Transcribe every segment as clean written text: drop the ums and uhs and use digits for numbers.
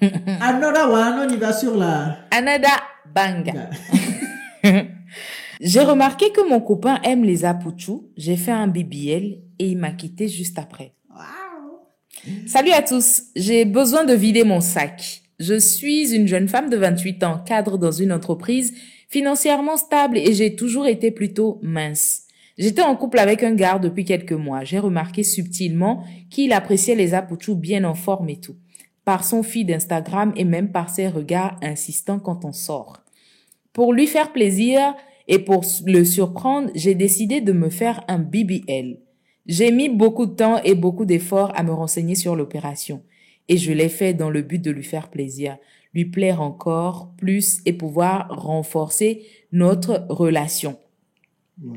Another one, on y va sur la... Another banga. J'ai remarqué que mon copain aime les apouchous. J'ai fait un BBL et il m'a quitté juste après. Wow. Salut à tous. J'ai besoin de vider mon sac. Je suis une jeune femme de 28 ans, cadre dans une entreprise financièrement stable et j'ai toujours été plutôt mince. J'étais en couple avec un gars depuis quelques mois. J'ai remarqué subtilement qu'il appréciait les apouchous bien en forme et tout. Par son feed d'Instagram et même par ses regards insistants quand on sort. Pour lui faire plaisir et pour le surprendre, j'ai décidé de me faire un BBL. J'ai mis beaucoup de temps et beaucoup d'efforts à me renseigner sur l'opération. Et je l'ai fait dans le but de lui faire plaisir, lui plaire encore plus et pouvoir renforcer notre relation. Wow.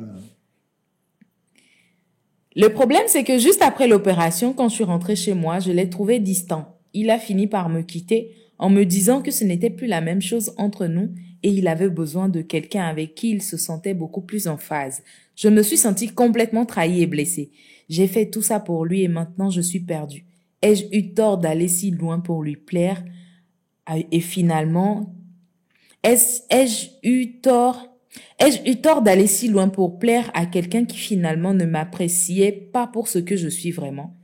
Le problème, c'est que juste après l'opération, quand je suis rentrée chez moi, je l'ai trouvé distant. Il a fini par me quitter en me disant que ce n'était plus la même chose entre nous et il avait besoin de quelqu'un avec qui il se sentait beaucoup plus en phase. Je me suis sentie complètement trahie et blessée. J'ai fait tout ça pour lui et maintenant je suis perdue. Ai-je eu tort d'aller si loin pour lui plaire? Et finalement, ai-je eu tort d'aller si loin pour plaire à quelqu'un qui finalement ne m'appréciait pas pour ce que je suis vraiment?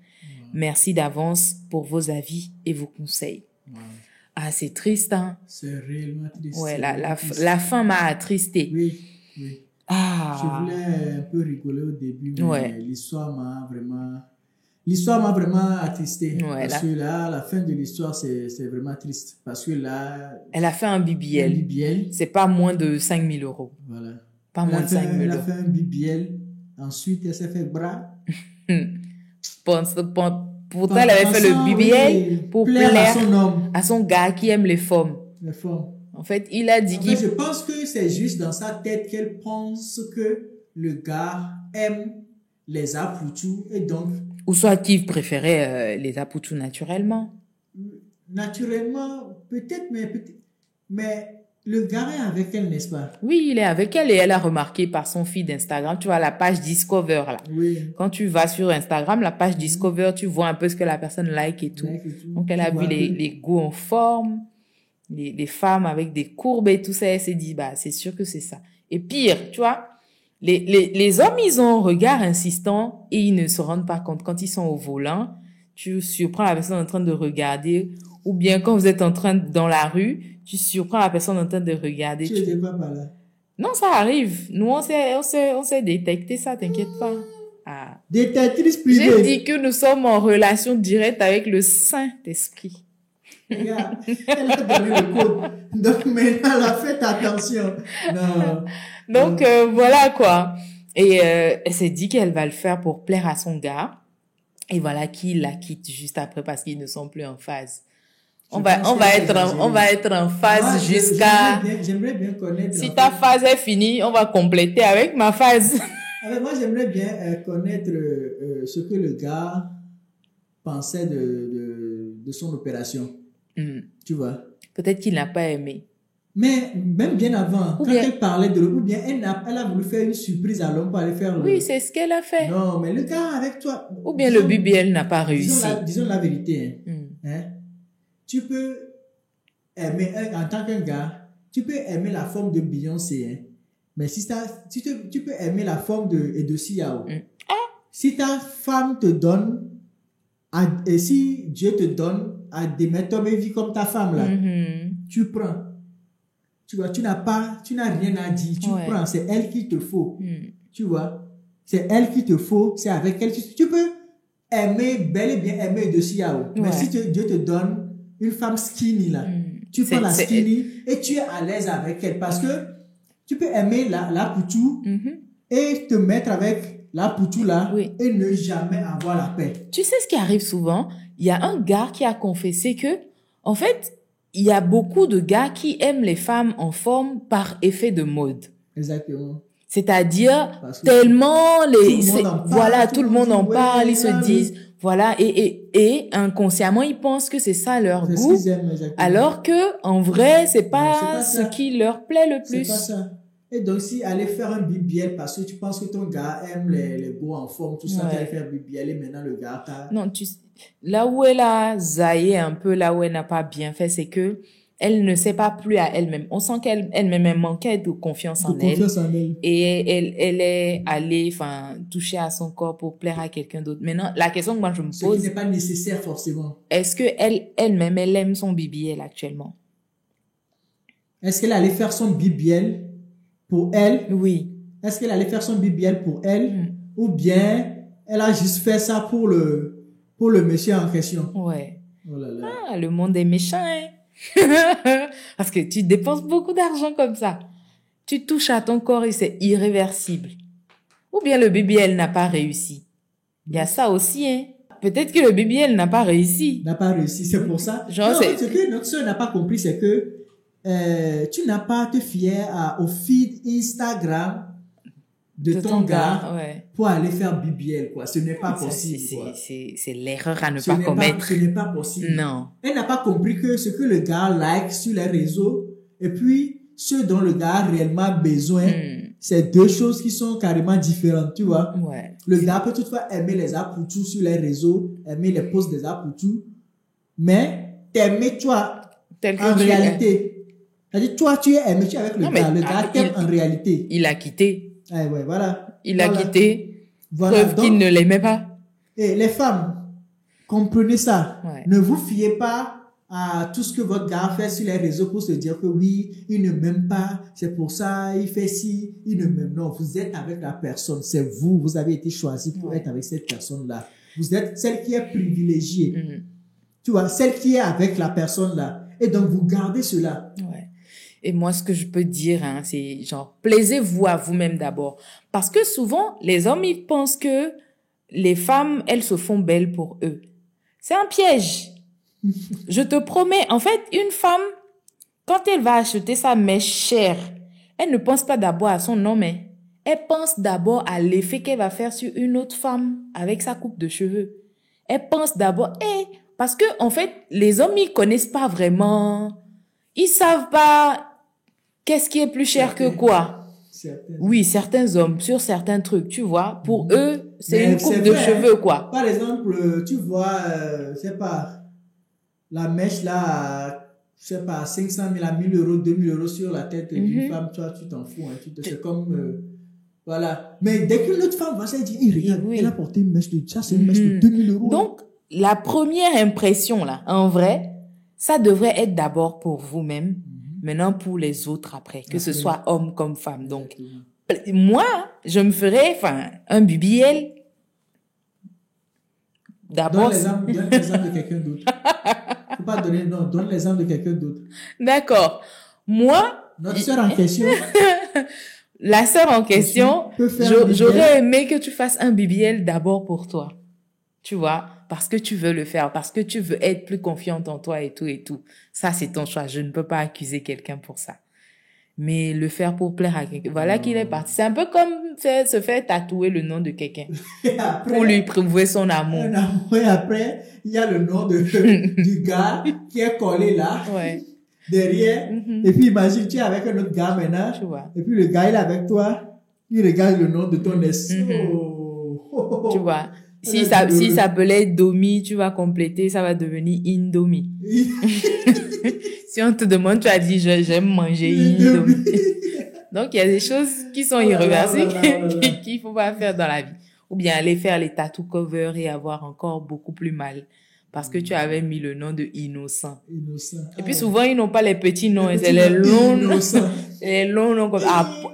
Merci d'avance pour vos avis et vos conseils. Wow. Ah, c'est triste, hein? C'est réellement triste. Ouais, la fin m'a attristé. Oui, oui. Ah. Je voulais un peu rigoler au début, mais ouais. l'histoire m'a vraiment attristé. Ouais, parce que là, la fin de l'histoire, c'est vraiment triste. Parce que là... Elle a fait un BBL. C'est pas moins de 5 000 euros. Voilà. Pas moins de 5 000 euros. Elle a fait un BBL. Ensuite, elle s'est fait bras. Pourtant, elle avait fait le BBL pour plaire à son homme. À son gars qui aime les femmes. Les femmes. En fait, il a dit qu'il... Je pense que c'est juste dans sa tête qu'elle pense que le gars aime les apouchous et donc... Ou soit qu'il préférait les apouchous naturellement. Naturellement, peut-être, mais le gars est avec elle, n'est-ce pas? Oui, il est avec elle et elle a remarqué par son feed d'Instagram, tu vois la page Discover là. Oui. Quand tu vas sur Instagram, la page Discover, tu vois un peu ce que la personne like et tout. Donc elle a vu les goûts en forme, les femmes avec des courbes et tout ça, elle s'est dit, bah, c'est sûr que c'est ça. Et pire, tu vois, les hommes, ils ont un regard insistant et ils ne se rendent pas compte. Quand ils sont au volant, tu surprends la personne en train de regarder, ou bien quand vous êtes en train dans la rue, tu surprends la personne en train de regarder. Tu n'étais pas par là. Non, ça arrive. Nous, on s'est détecté ça, t'inquiète pas. Ah. Détectrice privée. J'ai dit que nous sommes en relation directe avec le Saint-Esprit. Regarde, elle a donné le code. Donc maintenant, faites attention. Non. Donc voilà quoi. Et elle s'est dit qu'elle va le faire pour plaire à son gars. Et voilà qu'il la quitte juste après parce qu'ils ne sont plus en phase. On va être en phase jusqu'à... J'aimerais bien connaître... Si ta phase est finie, on va compléter avec ma phase. Moi, j'aimerais bien connaître ce que le gars pensait de son opération. Tu vois? Peut-être qu'il n'a pas aimé. Mais même bien avant, quand elle parlait de l'homme, ou bien elle a voulu faire une surprise à l'homme pour aller faire le... Oui, c'est ce qu'elle a fait. Non, mais le gars avec toi... Ou bien le BBL n'a pas réussi. Disons la vérité. Hein? Tu peux aimer, en tant qu'un gars, tu peux aimer la forme de Beyoncé. Hein? Mais tu peux aimer la forme de Siao. Si ta femme te donne, et si Dieu te donne à des méthodes de vie comme ta femme là, tu prends. Tu vois, tu n'as rien à dire, tu prends, c'est elle qu'il te faut. Tu vois, c'est elle qu'il te faut, c'est avec elle. Tu peux aimer, bel et bien aimer de Siao. Mais si Dieu te donne une femme skinny là, tu prends la skinny et tu es à l'aise avec elle parce que tu peux aimer la poutou et te mettre avec la poutou là et ne jamais avoir la paix. Tu sais ce qui arrive souvent? Il y a un gars qui a confessé que, en fait, il y a beaucoup de gars qui aiment les femmes en forme par effet de mode. Exactement. C'est-à-dire, tellement tout le monde en parle, ils se disent, voilà, et inconsciemment, ils pensent que c'est ça leur goût, alors que, en vrai, c'est pas ce qui leur plaît le plus. C'est pas ça. Et donc, si aller faire un BBL parce que tu penses que ton gars aime les go en forme, tout ça, tu vas faire BBL et maintenant le gars t'a... Non, là où elle a zaillé un peu, là où elle n'a pas bien fait, c'est que elle ne sait pas plus à elle-même. On sent qu'elle-même elle manquait de confiance en elle. Et elle est allée, enfin, toucher à son corps pour plaire à quelqu'un d'autre. Maintenant, la question que moi je me pose. Ce qui n'est pas nécessaire forcément. Est-ce que elle-même, elle aime son BBL actuellement? Est-ce qu'elle allait faire son BBL pour elle? Oui. Est-ce qu'elle allait faire son BBL pour elle? Ou bien elle a juste fait ça pour le monsieur en question? Ouais. Oh là là. Ah, le monde est méchant, hein? Parce que tu dépenses beaucoup d'argent comme ça. Tu touches à ton corps et c'est irréversible. Ou bien le BBL n'a pas réussi. Il y a ça aussi, hein. Peut-être que le BBL n'a pas réussi. N'a pas réussi, c'est pour ça. Genre, non, ce que notre soeur n'a pas compris, c'est que tu n'as pas à te fier au feed Instagram de ton gars ouais. pour aller faire BBL, quoi. Ce n'est pas possible. C'est l'erreur à ne pas commettre. Ce n'est pas possible. Non. Elle n'a pas compris que ce que le gars like sur les réseaux et puis ce dont le gars a réellement besoin, c'est deux choses qui sont carrément différentes, tu vois. Ouais. Le gars peut toutefois aimer les apoutou sur les réseaux, aimer les posts des apoutou, mais t'aimer toi en réalité. C'est-à-dire, toi, tu es aimé, tu es avec le gars. Le gars t'aime en réalité. Il a quitté. Ah ouais, voilà. Il a quitté. Voilà. Preuve qu'il ne l'aimait pas. Et les femmes, comprenez ça. Ouais. Ne vous fiez pas à tout ce que votre gars fait sur les réseaux pour se dire que oui, il ne m'aime pas, c'est pour ça, il fait ci, il ne m'aime. Non, vous êtes avec la personne. C'est vous. Vous avez été choisi pour être avec cette personne-là. Vous êtes celle qui est privilégiée. Tu vois, celle qui est avec la personne-là. Et donc, vous gardez cela. Ouais. Et moi, ce que je peux dire, hein, c'est genre, plaisez-vous à vous-même d'abord. Parce que souvent, les hommes, ils pensent que les femmes, elles se font belles pour eux. C'est un piège. Je te promets, en fait, une femme, quand elle va acheter sa mèche chère, elle ne pense pas d'abord à son homme, hein. Elle pense d'abord à l'effet qu'elle va faire sur une autre femme avec sa coupe de cheveux. Elle pense d'abord, parce que, en fait, les hommes, ils connaissent pas vraiment, ils savent pas qu'est-ce qui est plus cher que quoi. Oui, certains hommes, sur certains trucs, tu vois, pour eux, c'est une coupe de cheveux, quoi. Par exemple, tu vois, je sais pas, la mèche là, je sais pas, 500 000 à 1000 euros, 2000 euros sur la tête d'une femme, toi, tu t'en fous, hein, c'est comme, voilà. Mais dès qu'une autre femme va se dire, regarde, elle a porté une mèche ça, c'est une mèche de 2000 euros. Donc, la première impression, là, en vrai, ça devrait être d'abord pour vous-même, maintenant pour les autres après, que ce soit homme comme femme. Donc, moi, je me ferais, un BBL. D'abord. Donne l'exemple de quelqu'un d'autre. Faut pas donner, non, donne l'exemple de quelqu'un d'autre. D'accord. Moi. Notre sœur en question. La sœur en question, j'aurais aimé que tu fasses un BBL d'abord pour toi. Tu vois, parce que tu veux le faire, parce que tu veux être plus confiante en toi et tout et tout. Ça, c'est ton choix. Je ne peux pas accuser quelqu'un pour ça. Mais le faire pour plaire à quelqu'un, voilà qu'il est parti. C'est un peu comme se faire tatouer le nom de quelqu'un pour lui prouver son amour. Et après, il y a le nom du gars qui est collé là, derrière. Et puis imagine, tu es avec un autre gars maintenant. Tu vois. Et puis le gars, il est avec toi. Il regarde le nom de ton ex. Tu vois. Si ça s'appelait Domi, tu vas compléter, ça va devenir Indomie. Si on te demande, tu as dit, j'aime manger Indomie. Donc, il y a des choses qui sont irréversibles qu'il faut pas faire dans la vie. Ou bien aller faire les tattoo covers et avoir encore beaucoup plus mal. Parce que tu avais mis le nom de Innocent. Et puis souvent, ils n'ont pas les petits noms, c'est les longs noms. Les longs noms comme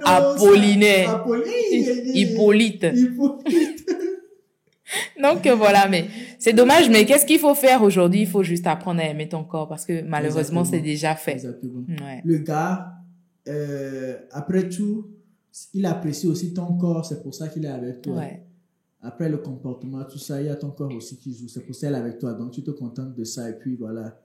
Apollinaire. Hippolyte. Donc voilà, mais c'est dommage, mais qu'est-ce qu'il faut faire aujourd'hui? Il faut juste apprendre à aimer ton corps parce que malheureusement, c'est déjà fait. Exactement. Ouais. Le gars, après tout, il apprécie aussi ton corps, c'est pour ça qu'il est avec toi. Ouais. Après le comportement, tout ça, il y a ton corps aussi qui joue, c'est pour ça qu'il est avec toi. Donc tu te contentes de ça et puis voilà.